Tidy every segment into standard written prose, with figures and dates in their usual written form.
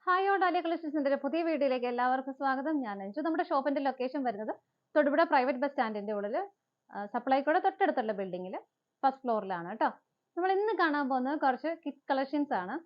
Hi all dahlia കളക്ഷൻസിന്റെ പുതിയ വീഡിയോയിലേക്ക് എല്ലാവർക്കും സ്വാഗതം. ഞാൻ അഞ്ജു. നമ്മുടെ ഷോപ്പിന്റെ ലൊക്കേഷൻ വരുന്നത് തൊടുപുഴ പ്രൈവറ്റ് ബസ് സ്റ്റാൻഡിന്റെ ഉള്ളിൽ സപ്ലൈക്കോടെ തൊട്ടടുത്തുള്ള ബിൽഡിങ്ങിൽ ഫസ്റ്റ് ഫ്ലോറിലാണ് കേട്ടോ. നമ്മൾ ഇന്ന് കാണാൻ പോകുന്നത് കുറച്ച് കിഡ് കളക്ഷൻസ് ആണ്.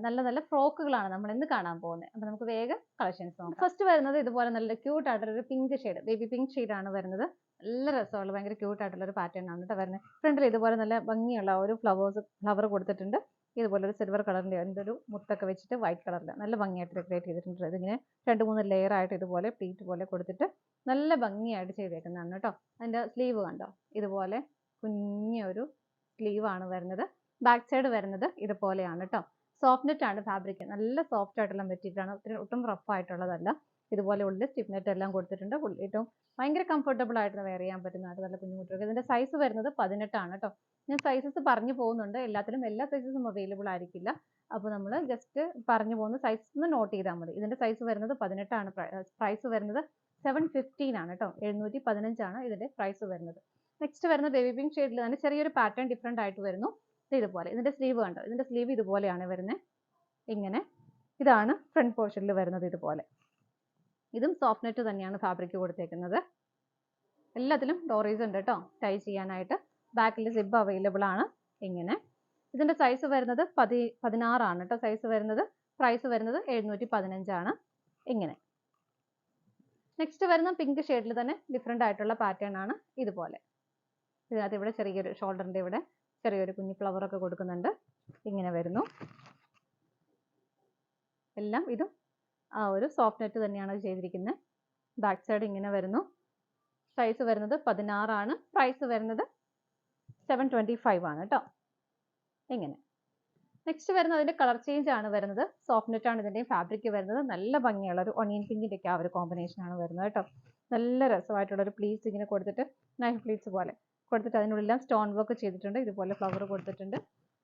നല്ല നല്ല ഫ്രോക്കുകളാണ് നമ്മൾ ഇന്ന് കാണാൻ പോകുന്നത്. അപ്പോൾ നമുക്ക് വേഗം കളക്ഷൻസ് നോക്കാം. ഫസ്റ്റ് വരുന്നത് ഇതുപോലെ നല്ല ക്യൂട്ട് ആയിട്ടുള്ള ഒരു pink shade, baby pink shade ആണ് വരുന്നത്. നല്ല രസമുള്ള ഭയങ്കര ക്യൂട്ട് ആയിട്ടുള്ള ഒരു പാറ്റേൺ ആണ് കേട്ടോ വരുന്നത്. ഫ്രണ്ടിൽ ഇതുപോലെ നല്ല ഭംഗിയുള്ള ഒരു ഫ്ലവർ കൊടുത്തിട്ടുണ്ട്. ഇതുപോലെ ഒരു സിൽവർ കളറിന്റെ അതിൻ്റെ ഒരു മുത്തൊക്കെ വെച്ചിട്ട് വൈറ്റ് കളറിൽ നല്ല ഭംഗിയായിട്ട് ഡെക്കറേറ്റ് ചെയ്തിട്ടുണ്ട്. ഇതിങ്ങനെ 2-3 ലെയർ ആയിട്ട് ഇതുപോലെ പ്ലീറ്റ് പോലെ കൊടുത്തിട്ട് നല്ല ഭംഗിയായിട്ട് ചെയ്തേക്കുന്നതാണ് കേട്ടോ. അതിൻ്റെ സ്ലീവ് കണ്ടോ, ഇതുപോലെ കുഞ്ഞൊരു സ്ലീവ് ആണ് വരുന്നത്. ബാക്ക് സൈഡ് വരുന്നത് ഇതുപോലെയാണ് കേട്ടോ. സോഫ്റ്റ് നെറ്റ് ആണ് ഫാബ്രിക്, നല്ല സോഫ്റ്റ് ആയിട്ടുള്ള മെറ്റീരിയൽ ആണ്, ഒട്ടും റഫ് ആയിട്ടുള്ളതല്ല. ഇതുപോലെ ഉള്ളിൽ സ്റ്റിഫ് നെറ്റ് എല്ലാം കൊടുത്തിട്ടുണ്ട്. ഏറ്റവും ഭയങ്കര കംഫർട്ടബിൾ ആയിട്ട് വെയർ ചെയ്യാൻ പറ്റുന്നതായിട്ട് നല്ല കുഞ്ഞുകുട്ടികൾക്ക്. ഇതിന്റെ സൈസ് വരുന്നത് 18 ആണ് കേട്ടോ. ഞാൻ സൈസസ് പറഞ്ഞു പോകുന്നുണ്ട്, എല്ലാത്തിലും എല്ലാ സൈസസും അവൈലബിൾ ആയിരിക്കില്ല. അപ്പോൾ നമ്മൾ ജസ്റ്റ് പറഞ്ഞു പോകുന്ന സൈസ് ഒന്ന് നോട്ട് ചെയ്താൽ മതി. ഇതിന്റെ സൈസ് വരുന്നത് 18 ആണ്. പ്രൈസ് വരുന്നത് 715 ആണ് കേട്ടോ. 715 ആണ് ഇതിന്റെ പ്രൈസ് വരുന്നത്. നെക്സ്റ്റ് വരുന്ന ബേബി പിങ്ക് ഷെയ്ഡിൽ തന്നെ ചെറിയൊരു പാറ്റേൺ ഡിഫറെന്റ് ആയിട്ട് വരുന്നു. ഇതുപോലെ ഇതിന്റെ സ്ലീവ് കണ്ടോ, ഇതിന്റെ സ്ലീവ് ഇതുപോലെയാണ് വരുന്നത്. ഇങ്ങനെ ഇതാണ് ഫ്രണ്ട് പോർഷനിൽ വരുന്നത്. ഇതുപോലെ ഇതും സോഫ്റ്റ് നെറ്റ് തന്നെയാണ് ഫാബ്രിക് കൊടുത്തേക്കുന്നത്. എല്ലാത്തിലും ഡോറീസ് ഉണ്ട് കേട്ടോ ടൈ ചെയ്യാനായിട്ട്. ബാക്കിൽ സിബ് അവൈലബിൾ ആണ്. ഇങ്ങനെ ഇതിന്റെ സൈസ് വരുന്നത് 16 ആണ് കേട്ടോ സൈസ് വരുന്നത്. പ്രൈസ് വരുന്നത് 715 ആണ്. ഇങ്ങനെ നെക്സ്റ്റ് വരുന്ന പിങ്ക് ഷെയ്ഡിൽ തന്നെ ഡിഫറെന്റ് ആയിട്ടുള്ള പാറ്റേൺ ആണ്. ഇതുപോലെ ഇതിനകത്ത് ഇവിടെ ചെറിയൊരു ഷോൾഡറിന്റെ ഇവിടെ ചെറിയൊരു കുഞ്ഞു ഫ്ലവർ ഒക്കെ കൊടുക്കുന്നുണ്ട്. ഇങ്ങനെ വരുന്നു. എല്ലാം ഇതും ആ ഒരു സോഫ്റ്റ് നെറ്റ് തന്നെയാണ് ചെയ്തിരിക്കുന്നത്. ബാക്ക് സൈഡ് ഇങ്ങനെ വരുന്നു. സൈസ് വരുന്നത് 16 ആണ്. പ്രൈസ് വരുന്നത് 725 ആണ് കേട്ടോ. ഇങ്ങനെ നെക്സ്റ്റ് വരുന്നത് അതിന്റെ കളർ ചേഞ്ച് ആണ് വരുന്നത്. സോഫ്റ്റ് നെറ്റ് ആണ് ഇതിന്റെ ഫാബ്രിക് വരുന്നത്. നല്ല ഭംഗിയുള്ള ഒരു ഒണിയൻ പിങ്കിന്റെ ഒക്കെ ആ ഒരു കോമ്പിനേഷൻ ആണ് വരുന്നത് കേട്ടോ. നല്ല രസമായിട്ടുള്ള ഒരു പ്ലീറ്റ്സ് ഇങ്ങനെ കൊടുത്തിട്ട് നൈഫ് പ്ലീറ്റ്സ് പോലെ കൊടുത്തിട്ട് അതിനുള്ളിലെല്ലാം സ്റ്റോൺ വർക്ക് ചെയ്തിട്ടുണ്ട്. ഇതുപോലെ ഫ്ലവർ കൊടുത്തിട്ടുണ്ട്.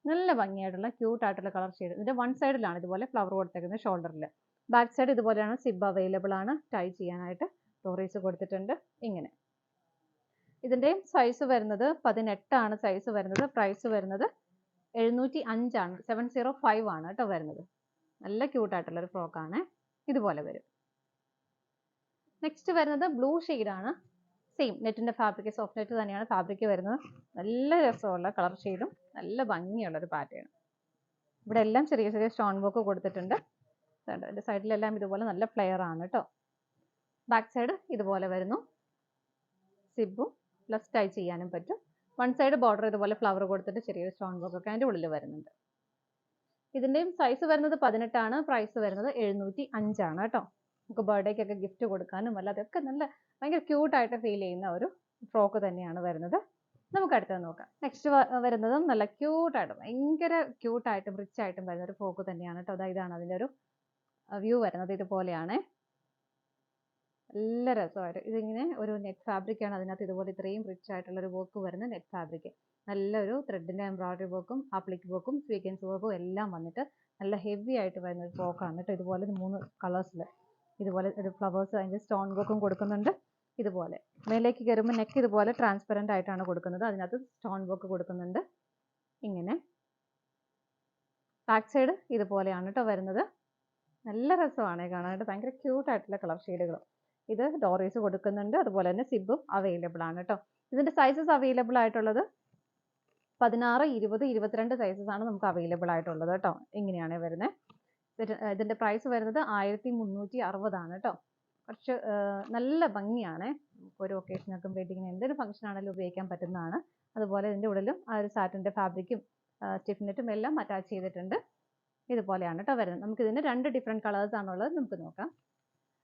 നല്ല ഭംഗിയായിട്ടുള്ള ക്യൂട്ട് ആയിട്ടുള്ള കളർ ഷെയ്ഡ്. ഇതിന്റെ വൺ സൈഡിലാണ് ഇതുപോലെ ഫ്ലവർ കൊടുത്തേക്കുന്നത്, ഷോൾഡറിൽ. ബാക്ക് സൈഡ് ഇതുപോലെയാണ്. സിബ് അവൈലബിൾ ആണ്. ടൈ ചെയ്യാനായിട്ട് ഡോറീസ് കൊടുത്തിട്ടുണ്ട്. ഇങ്ങനെ ഇതിന്റെ സൈസ് വരുന്നത് 18 ആണ് സൈസ് വരുന്നത്. പ്രൈസ് വരുന്നത് 705 ആണ്. 705 ആണ് കേട്ടോ വരുന്നത്. നല്ല ക്യൂട്ട് ആയിട്ടുള്ള ഒരു ഫ്രോക്ക് ആണ്. ഇതുപോലെ വരും. നെക്സ്റ്റ് വരുന്നത് ബ്ലൂ ആണ്. സെയിം നെറ്റിന്റെ ഫാബ്രിക്, സോഫ്റ്റ് നെറ്റ് തന്നെയാണ് ഫാബ്രിക് വരുന്നത്. നല്ല രസമുള്ള കളർ ഷെയ്ഡും നല്ല ഭംഗിയുള്ള ഒരു പാറ്റേൺ. ഇവിടെ എല്ലാം ചെറിയ ചെറിയ സ്റ്റോൺ വർക്ക് കൊടുത്തിട്ടുണ്ട്. ഇതിന്റെ സൈഡിലെല്ലാം ഇതുപോലെ നല്ല ഫ്ലെയർ ആണ് കേട്ടോ. ബാക്ക് സൈഡ് ഇതുപോലെ വരുന്നു. സിബും പ്ലസ് ടൈ ചെയ്യാനും പറ്റും. വൺ സൈഡ് ബോർഡർ ഇതുപോലെ ഫ്ലവർ കൊടുത്തിട്ട് ചെറിയൊരു സ്റ്റോൺ വർക്ക് ഒക്കെ അതിന്റെ ഉള്ളിൽ വരുന്നുണ്ട്. ഇതിന്റെയും സൈസ് വരുന്നത് 18 ആണ്. പ്രൈസ് വരുന്നത് 705 ആണ് കേട്ടോ. നമുക്ക് ബർത്ത്ഡേക്കൊക്കെ ഗിഫ്റ്റ് കൊടുക്കാനും അല്ലാതൊക്കെ നല്ല ഭയങ്കര ക്യൂട്ട് ആയിട്ട് ഫീൽ ചെയ്യുന്ന ഒരു ഫ്രോക്ക് തന്നെയാണ് വരുന്നത്. നമുക്ക് അടുത്തത് നോക്കാം. നെക്സ്റ്റ് വരുന്നതും നല്ല ക്യൂട്ടായിട്ടും ഭയങ്കര ക്യൂട്ടായിട്ടും റിച്ച് ആയിട്ടും വരുന്ന ഒരു ഫ്രോക്ക് തന്നെയാണ് കേട്ടോ. ഇതാണ് അതിന്റെ ഒരു വ്യൂ വരുന്നത്. ഇതുപോലെയാണ്. നല്ല രസമായിട്ട് ഇതിങ്ങനെ ഒരു നെറ്റ് ഫാബ്രിക് ആണ്. അതിനകത്ത് ഇതുപോലെ ഇത്രയും റിച്ച് ആയിട്ടുള്ള ഒരു വർക്ക് വരുന്ന നെറ്റ് ഫാബ്രിക്. നല്ലൊരു ത്രെഡിന്റെ എംബ്രോയിഡറി വർക്കും ആപ്ലിക് വർക്കും സ്വീക്വൻസ് വർക്കും എല്ലാം വന്നിട്ട് നല്ല ഹെവി ആയിട്ട് വരുന്ന ഒരു ഫ്രോക്കാണ് കേട്ടോ. ഇതുപോലെ 3 കളേഴ്സിൽ ഇതുപോലെ ഒരു ഫ്ലവേഴ്സ് അതിന്റെ സ്റ്റോൺ വർക്കും കൊടുക്കുന്നുണ്ട്. ഇതുപോലെ മേലേക്ക് കയറുമ്പോൾ നെക്ക് ഇതുപോലെ ട്രാൻസ്പെറന്റ് ആയിട്ടാണ് കൊടുക്കുന്നത്. അതിനകത്ത് സ്റ്റോൺ വർക്ക് കൊടുക്കുന്നുണ്ട്. ഇങ്ങനെ ബാക്ക് സൈഡ് ഇതുപോലെയാണ് കേട്ടോ വരുന്നത്. നല്ല രസമാണ് കാണാനായിട്ട്. ഭയങ്കര ക്യൂട്ട് ആയിട്ടുള്ള കളർ ഷെയ്ഡുകൾ. ഇത് ഡോറീസ് കൊടുക്കുന്നുണ്ട്. അതുപോലെ തന്നെ സിബും അവൈലബിൾ ആണ് കേട്ടോ. ഇതിന്റെ സൈസസ് അവൈലബിൾ ആയിട്ടുള്ളത് 16, 20, 22 സൈസസ് ആണ് നമുക്ക് അവൈലബിൾ ആയിട്ടുള്ളത് കേട്ടോ. ഇങ്ങനെയാണ് വരുന്നത്. ഇതിന്റെ പ്രൈസ് വരുന്നത് 1360 ആണ് കേട്ടോ. കുറച്ച് നല്ല ഭംഗിയാണ്. ഒരു ഒക്കേഷനൊക്കെ വെഡിങ്ങിന് എന്തൊരു ഫംഗ്ഷൻ ആണെങ്കിലും ഉപയോഗിക്കാൻ പറ്റുന്നതാണ്. അതുപോലെ ഇതിന്റെ ഉള്ളിലും ആ ഒരു സാറ്റിന്റെ ഫാബ്രിക്കും സ്റ്റിഫ് നെറ്റും എല്ലാം അറ്റാച്ച് ചെയ്തിട്ടുണ്ട്. ഇതുപോലെയാണ് കേട്ടോ വരുന്നത്. നമുക്ക് ഇതിന്റെ 2 ഡിഫറെന്റ് കളേഴ്സ് ആണുള്ളത്. നമുക്ക് നോക്കാം.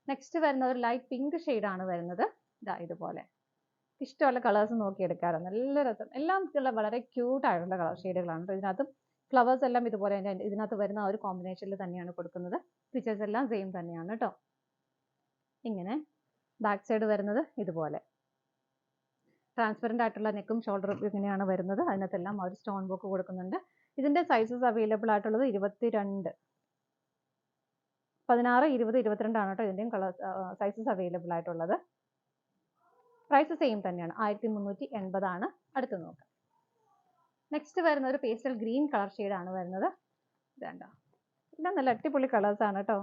നെക്സ്റ്റ് വരുന്നത് ഒരു ലൈറ്റ് പിങ്ക് ആണ് വരുന്നത്. ഇതുപോലെ ഇഷ്ടമുള്ള കളേഴ്സ് നോക്കി എടുക്കാറ്. നല്ല രസം. എല്ലാം വളരെ ക്യൂട്ട് ആയിട്ടുള്ള കളർ ഷെയ്ഡുകളാണ്. ഇതിനകത്ത് ഫ്ലവേഴ്സ് എല്ലാം ഇതുപോലെ തന്നെ ഇതിനകത്ത് വരുന്ന ആ ഒരു കോമ്പിനേഷനിൽ തന്നെയാണ് കൊടുക്കുന്നത്. ഫീച്ചേഴ്സ് എല്ലാം സെയിം തന്നെയാണ് കേട്ടോ. ഇങ്ങനെ ബാക്ക് സൈഡ് വരുന്നത് ഇതുപോലെ ട്രാൻസ്പെറന്റ് ആയിട്ടുള്ള നെക്കും ഷോൾഡറും ഇങ്ങനെയാണ് വരുന്നത്. അതിനകത്തെല്ലാം ഒരു സ്റ്റോൺ വർക്ക് കൊടുക്കുന്നുണ്ട്. ഇതിന്റെ സൈസസ് അവൈലബിൾ ആയിട്ടുള്ളത് 22, 16, 20, 22 ആണ് കേട്ടോ ഇതിന്റെയും കളർ സൈസസ് അവൈലബിൾ ആയിട്ടുള്ളത്. പ്രൈസ് സെയിം തന്നെയാണ്. 1380 ആണ്. അടുത്ത് നോക്കാം. നെക്സ്റ്റ് വരുന്ന ഒരു പേസ്റ്റൽ ഗ്രീൻ കളർ ആണ് വരുന്നത്. ഇതാണ്ടോ എല്ലാം നല്ല അടിപൊളി കളേഴ്സ് ആണ് കേട്ടോ.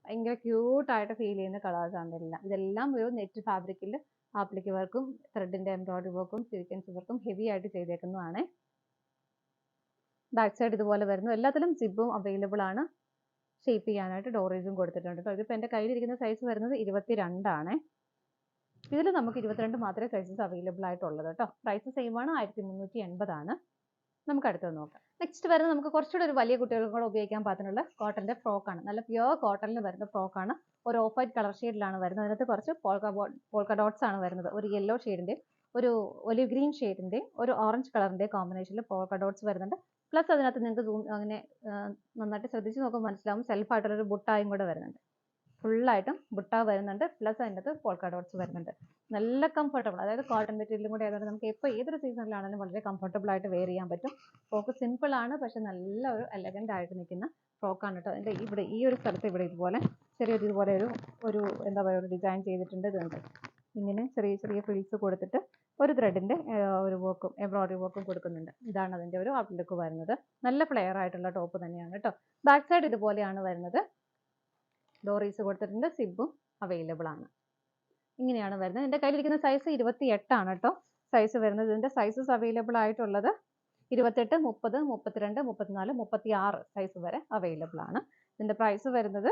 ഭയങ്കര ക്യൂട്ടായിട്ട് ഫീൽ ചെയ്യുന്ന കളേഴ്സ് ആണ് ഇതെല്ലാം ഒരു നെറ്റ് ഫാബ്രിക്കിൽ ആപ്ലിക് വർക്കും ത്രെഡിന്റെ എംബ്രോയിഡറി വർക്കും സീക്വൻസ് വർക്കും ഹെവി ആയിട്ട് ചെയ്തേക്കുന്നതാണ്. ബാക്ക് സൈഡ് ഇതുപോലെ വരുന്നു. എല്ലാത്തിലും സിബും അവൈലബിൾ ആണ്. ഷേപ്പ് ചെയ്യാനായിട്ട് ഡോറേജും കൊടുത്തിട്ടുണ്ട് കേട്ടോ. ഇതിപ്പോൾ എൻ്റെ കയ്യിലിരിക്കുന്ന സൈസ് വരുന്നത് 22 ആണ്. ഇതിൽ നമുക്ക് 22 മാത്രമേ സൈസസ് അവൈലബിൾ ആയിട്ടുള്ളത് കേട്ടോ. പ്രൈസ് സെയിം ആണ്, 1380 ആണ്. നമുക്ക് അടുത്തത് നോക്കാം. നെക്സ്റ്റ് വരുന്നത് നമുക്ക് കുറച്ചുകൂടെ ഒരു വലിയ കുട്ടികൾക്കും കൂടെ ഉപയോഗിക്കാൻ പാകത്തിനുള്ള കോട്ടന്റെ ഫ്രോക്കാണ്. നല്ല പ്യുവർ കോട്ടണിൽ വരുന്ന ഫ്രോക്കാണ്. ഒരു ഓഫ് വൈറ്റ് കളർ ഷെയ്ഡിലാണ് വരുന്നത്. അതിനകത്ത് കുറച്ച് പോൾക്ക ഡോട്ട്സ് ആണ് വരുന്നത്. ഒരു യെല്ലോ ഷെയ്ഡിന്റെ, ഒരു ഒലിവ് ഗ്രീൻ ഷെയ്ഡിന്റെ, ഒരു ഓറഞ്ച് കളറിന്റെ കോമ്പിനേഷനിൽ പോൾക്ക ഡോട്ട്സ് വരുന്നുണ്ട്. പ്ലസ് അതിനകത്ത് നിങ്ങൾക്ക് അങ്ങനെ നന്നായിട്ട് ശ്രദ്ധിച്ച് നോക്കുമ്പോൾ മനസ്സിലാവും സെൽഫായിട്ടുള്ളൊരു ബുട്ടായും കൂടെ വരുന്നുണ്ട്. ഫുള്ളായിട്ടും ബുട്ട വരുന്നുണ്ട്. പ്ലസ് അതിനകത്ത് പോൾക്ക ഡോട്ട്സ് വരുന്നുണ്ട്. നല്ല കംഫർട്ടബിൾ, അതായത് കോട്ടൺ മെറ്റീരിയലും കൂടെ ആയതുകൊണ്ട് നമുക്ക് എപ്പോൾ ഏതൊരു സീസണിലാണെങ്കിലും വളരെ കംഫർട്ടബിൾ ആയിട്ട് വെയർ ചെയ്യാൻ പറ്റും. ഫ്രോക്ക് സിമ്പിൾ ആണ്, പക്ഷെ നല്ല ഒരു എലഗന്റ് ആയിട്ട് നിൽക്കുന്ന ഫ്രോക്കാണ് കേട്ടോ. അതിൻ്റെ ഇവിടെ ഈ ഒരു സ്ഥലത്ത് ഇവിടെ ഇതുപോലെ ചെറിയൊരു ഇതുപോലെ ഒരു എന്താ പറയുക ഒരു ഡിസൈൻ ചെയ്തിട്ടുണ്ട്. ഇതുണ്ട് ഇങ്ങനെ ചെറിയ ചെറിയ ഫ്രിൽസ് കൊടുത്തിട്ട് ഒരു ത്രെഡിന്റെ ഒരു വർക്കും എംബ്രോയിഡറി വർക്കും കൊടുക്കുന്നുണ്ട്. ഇതാണ് അതിന്റെ ഒരു ഔട്ട്ലുക്ക് വരുന്നത്. നല്ല ഫ്ലെയർ ആയിട്ടുള്ള ടോപ്പ് തന്നെയാണ് കേട്ടോ. ബാക്ക് സൈഡ് ഇതുപോലെയാണ് വരുന്നത്. ഡോറീസ് കൊടുത്തിട്ടുണ്ട്. സിബും അവൈലബിൾ ആണ്. ഇങ്ങനെയാണ് വരുന്നത്. എൻ്റെ കയ്യിലിരിക്കുന്ന സൈസ് 28 ആണ് കേട്ടോ സൈസ് വരുന്നത്. ഇതിൻ്റെ സൈസസ് അവൈലബിൾ ആയിട്ടുള്ളത് 28, 30, 32, 34, 36 സൈസ് വരെ അവൈലബിൾ ആണ്. ഇതിൻ്റെ പ്രൈസ് വരുന്നത്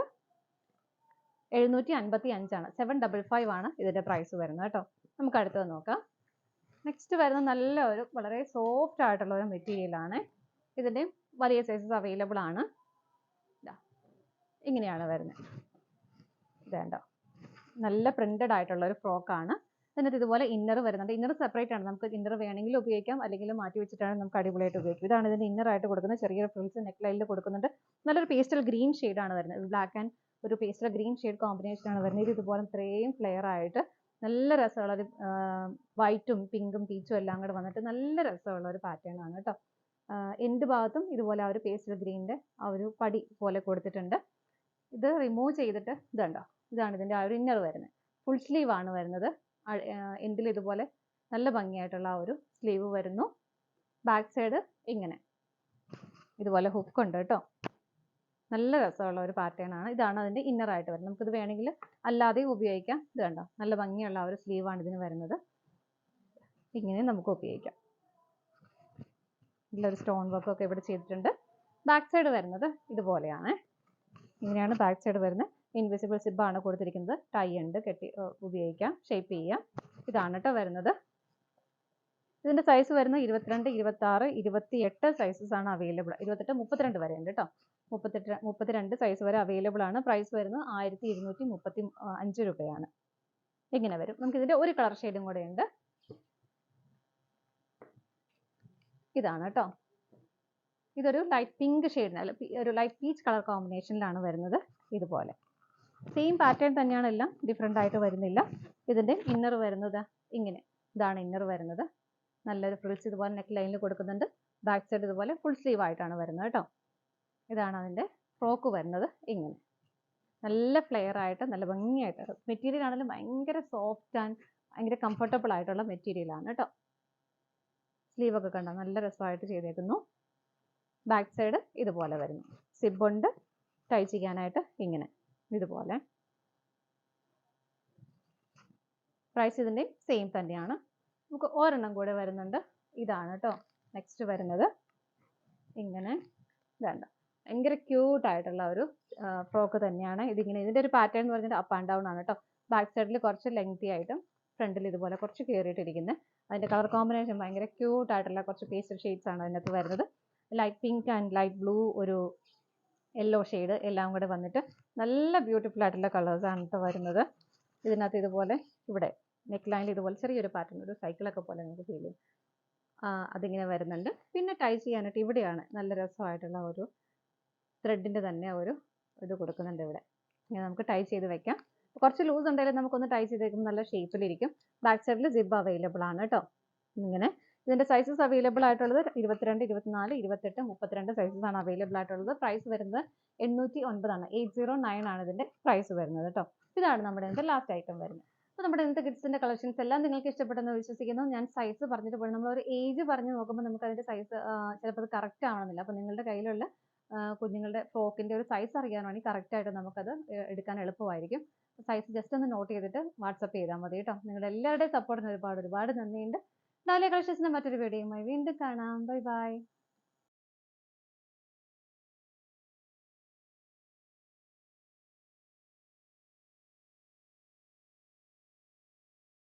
755 ആണ്. 755 ആണ് ഇതിൻ്റെ പ്രൈസ് വരുന്നത് കേട്ടോ. നമുക്ക് അടുത്തത് നോക്കാം. നെക്സ്റ്റ് വരുന്നത് നല്ല ഒരു വളരെ സോഫ്റ്റ് ആയിട്ടുള്ള ഒരു മെറ്റീരിയൽ ആണ്. ഇതിൻ്റെ വലിയ സൈസസ് അവൈലബിൾ ആണ്. ഇങ്ങനെയാണ് വരുന്നത്. ഇതേണ്ട നല്ല പ്രിന്റഡ് ആയിട്ടുള്ള ഒരു ഫ്രോക്കാണ്. അതിനകത്ത് ഇതുപോലെ ഇന്നർ വരുന്നുണ്ട്. ഇന്നർ സെപ്പറേറ്റ് ആണ്. നമുക്ക് ഇന്നർ വേണമെങ്കിൽ ഉപയോഗിക്കാം, അല്ലെങ്കിൽ മാറ്റി വെച്ചിട്ടാണ് നമുക്ക് അടിപൊളിയായിട്ട് ഉപയോഗിക്കാം. ഇതാണ് ഇതിന്റെ ഇന്നർ ആയിട്ട് കൊടുക്കുന്നത്. ചെറിയൊരു ഫ്രിൽസ് നെക്ക് ലൈനിൽ കൊടുക്കുന്നുണ്ട്. നല്ലൊരു പേസ്റ്റൽ ഗ്രീൻ ആണ് വരുന്നത്. ബ്ലാക്ക് ആൻഡ് ഒരു പേസ്റ്റൽ ഗ്രീൻ ഷെയ്ഡ് കോമ്പിനേഷൻ ആണ് വരുന്നത്. ഇത് ഇതുപോലെ ഇത്രയും ഫ്ലെയർ ആയിട്ട് നല്ല രസമുള്ള ഒരു വൈറ്റും പിങ്കും പീച്ചും എല്ലാം കൂടെ വന്നിട്ട് നല്ല രസമുള്ള ഒരു പാറ്റേൺ ആണ് കേട്ടോ. എൻഡ് ഭാഗത്തും ഇതുപോലെ ആ ഒരു പേസ്റ്റൽ ഗ്രീനിന്റെ ആ ഒരു പടി പോലെ കൊടുത്തിട്ടുണ്ട്. ഇത് റിമൂവ് ചെയ്തിട്ട് ഇതുണ്ടോ, ഇതാണ് ഇതിന്റെ ആ ഒരു ഇന്നർ വരുന്നത്. ഫുൾ സ്ലീവ് ആണ് വരുന്നത്. എൻഡിൽ ഇതുപോലെ നല്ല ഭംഗിയായിട്ടുള്ള ആ ഒരു സ്ലീവ് വരുന്നു. ബാക്ക് സൈഡ് ഇങ്ങനെ ഇതുപോലെ ഹുക്ക് ഉണ്ട് കേട്ടോ. നല്ല രസമുള്ള ഒരു പാറ്റേൺ ആണ്. ഇതാണ് അതിന്റെ ഇന്നർ ആയിട്ട് വരുന്നത്. നമുക്കിത് വേണമെങ്കിൽ അല്ലാതെയും ഉപയോഗിക്കാം. ഇത് കണ്ടോ, നല്ല ഭംഗിയുള്ള ആ ഒരു സ്ലീവ് ആണ് ഇതിന് വരുന്നത്. ഇങ്ങനെ നമുക്ക് ഉപയോഗിക്കാം. നല്ലൊരു സ്റ്റോൺ വർക്ക് ഒക്കെ ഇവിടെ ചെയ്തിട്ടുണ്ട്. ബാക്ക് സൈഡ് വരുന്നത് ഇതുപോലെയാണ്. ഇങ്ങനെയാണ് ബാക്ക് സൈഡ് വരുന്നത്. ഇൻവിസിബിൾ സിബ് ആണ് കൊടുത്തിരിക്കുന്നത്. ടൈ ഉണ്ട്, കെട്ടി ഉപയോഗിക്കാം, ഷേപ്പ് ചെയ്യാം. ഇതാണ് കേട്ടോ വരുന്നത്. ഇതിന്റെ സൈസ് വരുന്നത് 22, 26, 28 സൈസസ് ആണ് അവൈലബിൾ. 28, 32 വരെ ഉണ്ട് കേട്ടോ. 32 സൈസ് വരെ അവൈലബിൾ ആണ്. പ്രൈസ് വരുന്നത് 1235 രൂപയാണ്. ഇങ്ങനെ വരും. നമുക്ക് ഇതിന്റെ ഒരു കളർ ഷെയ്ഡും കൂടെ ഉണ്ട്. ഇതാണ് കേട്ടോ. ഇതൊരു ലൈറ്റ് പിങ്ക് ഷെയ്ഡിന്, ഒരു ലൈറ്റ് പീച്ച് കളർ കോമ്പിനേഷനിലാണ് വരുന്നത്. ഇതുപോലെ സെയിം പാറ്റേൺ തന്നെയാണ്, എല്ലാം ഡിഫറെൻ്റ് ആയിട്ട് വരുന്നില്ല. ഇതിന്റെ ഇന്നർ വരുന്നത് ഇങ്ങനെ, ഇതാണ് ഇന്നർ വരുന്നത്. നല്ലൊരു ഫ്രിൽസ് ഇതുപോലെ നെക്ക് ലൈനിൽ കൊടുക്കുന്നുണ്ട്. ബാക്ക് സൈഡ് ഇതുപോലെ ഫുൾ സ്ലീവ് ആയിട്ടാണ് വരുന്നത് കേട്ടോ. ഇതാണ് അതിന്റെ ഫ്രോക്ക് വരുന്നത്. ഇങ്ങനെ നല്ല ഫ്ലെയർ ആയിട്ട് നല്ല ഭംഗിയായിട്ട്, മെറ്റീരിയൽ ആണെങ്കിലും ഭയങ്കര സോഫ്റ്റ് ആൻഡ് ഭയങ്കര കംഫർട്ടബിൾ ആയിട്ടുള്ള മെറ്റീരിയൽ ആണ് കേട്ടോ. സ്ലീവ് ഒക്കെ കണ്ടോ, നല്ല രസമായിട്ട് ചെയ്തേക്കുന്നു. ബാക്ക് സൈഡ് ഇതുപോലെ വരുന്നു. സിബ് ഉണ്ട്, ടൈ ചെയ്യാനായിട്ട് ഇങ്ങനെ ഇതുപോലെ. പ്രൈസ് ഇതിന്റെ സെയിം തന്നെയാണ്. നമുക്ക് ഒരെണ്ണം കൂടെ വരുന്നുണ്ട്. ഇതാണ് കേട്ടോ നെക്സ്റ്റ് വരുന്നത്. ഇങ്ങനെ വേണ്ട, ഭയങ്കര ക്യൂട്ട് ആയിട്ടുള്ള ഒരു ഫ്രോക്ക് തന്നെയാണ് ഇതിങ്ങനെ. ഇതിന്റെ ഒരു പാറ്റേൺ എന്ന് പറഞ്ഞിട്ട് അപ്പ് ആൻഡ് ഡൗൺ ആണ് കേട്ടോ. ബാക്ക് സൈഡിൽ കുറച്ച് ലെങ്തി ആയിട്ടും ഫ്രണ്ടിൽ ഇതുപോലെ കുറച്ച് കയറിയിട്ടിരിക്കുന്നത്. അതിന്റെ കളർ കോമ്പിനേഷൻ ഭയങ്കര ക്യൂട്ട് ആയിട്ടുള്ള കുറച്ച് പേസ്റ്റൽ ഷെയ്ഡ്സ് ആണ് അതിനകത്ത് വരുന്നത്. Light pink and light blue, ഒരു യെല്ലോ ഷെയ്ഡ് എല്ലാം കൂടെ വന്നിട്ട് നല്ല ബ്യൂട്ടിഫുൾ ആയിട്ടുള്ള കളേഴ്സ് ആണ് കേട്ടോ വരുന്നത്. ഇതിനകത്ത് ഇതുപോലെ ഇവിടെ നെക്ക് ലൈനിൽ ഇതുപോലെ ചെറിയൊരു പാറ്റേൺ, ഒരു സൈക്കിളൊക്കെ പോലെ നമുക്ക് ഫീൽ ചെയ്യും. അതിങ്ങനെ വരുന്നുണ്ട്. പിന്നെ ടൈ ചെയ്യാനായിട്ട് ഇവിടെയാണ് നല്ല രസമായിട്ടുള്ള ഒരു ത്രെഡിന്റെ തന്നെ ഒരു ഇത് കൊടുക്കുന്നുണ്ട് ഇവിടെ. ഇങ്ങനെ നമുക്ക് ടൈ ചെയ്ത് വെക്കാം. കുറച്ച് ലൂസ് ഉണ്ടെങ്കിലും നമുക്കൊന്ന് ടൈ ചെയ്ത് വെക്കുമ്പോൾ നല്ല ഷേപ്പിലിരിക്കും. ബാക്ക് സൈഡിൽ സിബ് അവൈലബിൾ ആണ് കേട്ടോ. ഇങ്ങനെ ഇതിന്റെ സൈസസ് അവൈലബിൾ ആയിട്ടുള്ളത് 22, 24, 28, 32 സൈസസ് ആണ് അവൈലബിൾ ആയിട്ടുള്ളത്. പ്രൈസ് വരുന്നത് 809 ആണ്. 809 ആണ് ഇതിന്റെ പ്രൈസ് വരുന്നത് കേട്ടോ. ഇതാണ് നമ്മുടെ ഇതിന്റെ ലാസ്റ്റ് ഐറ്റം വരുന്നത്. അപ്പോൾ നമ്മുടെ ഇന്നത്തെ കിഡ്സിന്റെ കളക്ഷൻസ് എല്ലാം നിങ്ങൾക്ക് ഇഷ്ടപ്പെട്ടെന്ന് വിശ്വസിക്കുന്നു. ഞാൻ സൈസ് പറഞ്ഞിട്ട് പോയി, നമ്മളൊരു ഏജ് പറഞ്ഞു നോക്കുമ്പോൾ നമുക്ക് അതിന്റെ സൈസ് ചിലപ്പോൾ അത് കറക്റ്റ് ആവണമെന്നില്ല. അപ്പോൾ നിങ്ങളുടെ കയ്യിലുള്ള കുഞ്ഞുങ്ങളുടെ ഫ്രോക്കിൻ്റെ ഒരു സൈസ് അറിയാനാണെങ്കിൽ കറക്റ്റായിട്ട് നമുക്കത് എടുക്കാൻ എളുപ്പമായിരിക്കും. സൈസ് ജസ്റ്റ് ഒന്ന് നോട്ട് ചെയ്തിട്ട് വാട്സപ്പ് ചെയ്താൽ മതി കേട്ടോ. നിങ്ങളുടെ എല്ലാവരുടെയും സപ്പോർട്ടിന് ഒരുപാട് ഒരുപാട് നന്ദിയുണ്ട്. ഡാലിയ കളക്ഷൻസിൻ്റെ മറ്റൊരു വീഡിയോയുമായി വീണ്ടും കാണാം. Bye bye.